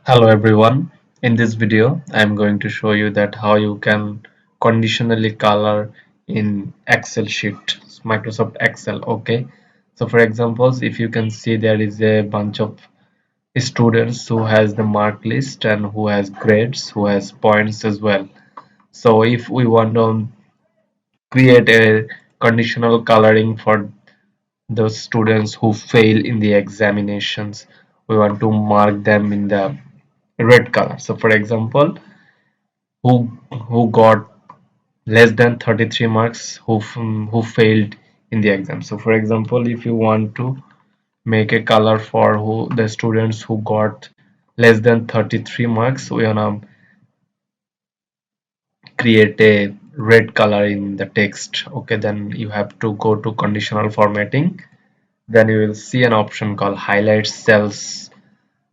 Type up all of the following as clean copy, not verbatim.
Hello everyone. In this video, I'm going to show you that how you can conditionally color in Excel sheet, Microsoft Excel. Okay. So for examples, if you can see there is a bunch of students who has the mark list and who has grades, who has points as well. So if we want to create a conditional coloring for those students who fail in the examinations, we want to mark them in the red color. So for example, who who got less than 33 marks, who failed in the exam. So for example, if you want to make a color for who the students who got less than 33 marks, we wanna create a red color in the text. Okay, then you have to go to conditional formatting. Then you will see an option called highlight cells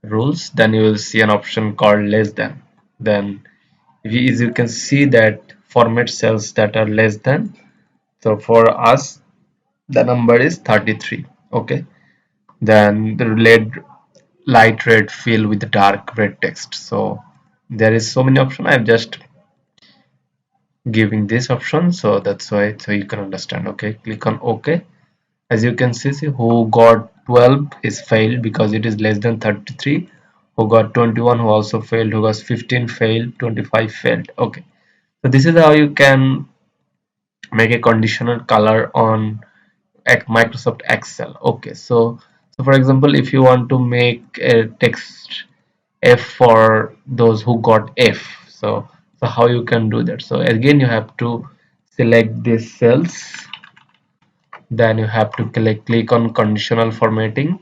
rules. Then you will see an option called less than. Then as you can see that format cells that are less than, so for us the number is 33. Okay, then the light red fill with the dark red text. So there is so many options. I'm just giving this option, so that's why, so you can understand. Okay, click on OK. As you can see, who got 12 is failed because it is less than 33. Who got 21, who also failed. Who got 15 failed. 25 failed. Okay, so this is how you can make a conditional color on Microsoft Excel. Okay, so for example, if you want to make a text F for those who got F, so how you can do that? So again, you have to select these cells, then you have to click on conditional formatting,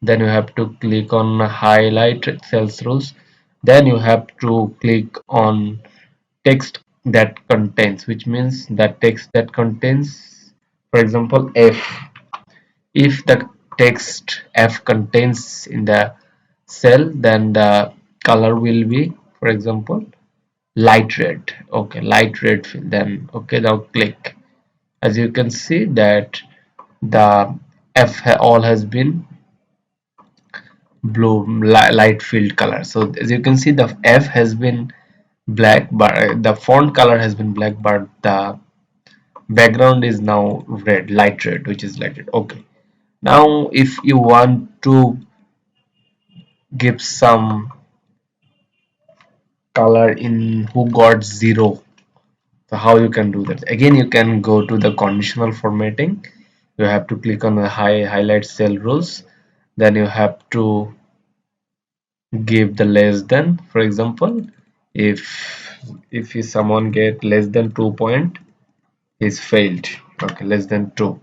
then you have to click on highlight cells rules, then you have to click on text that contains, which means that text that contains, for example, F. If the text F contains in the cell, then the color will be, for example, light red. Okay, light red fill. Then okay, now click. As you can see that the all has been blue, light filled color. So as you can see, the F has been black, but the font color has been black, but the background is now red, light red, which is light red. Okay, now if you want to give some color in who got zero, so how you can do that? Again, you can go to the conditional formatting. You have to click on the highlight cell rules, then you have to give the less than. For example, if someone get less than 2 point, is failed. Okay, less than 2.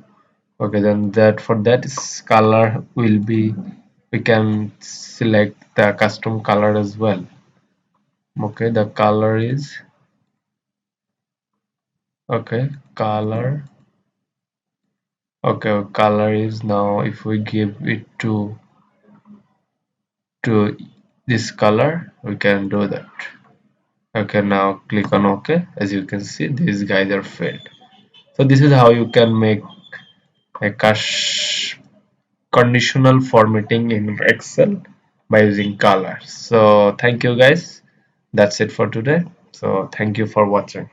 Okay, then that for that color will be, we can select the custom color as well. Okay, the color is, okay, color, okay, color is, now if we give it to this color, we can do that. Okay, now click on OK. As you can see, these guys are failed. So this is how you can make a conditional formatting in Excel by using color. So thank you guys, that's it for today. So thank you for watching.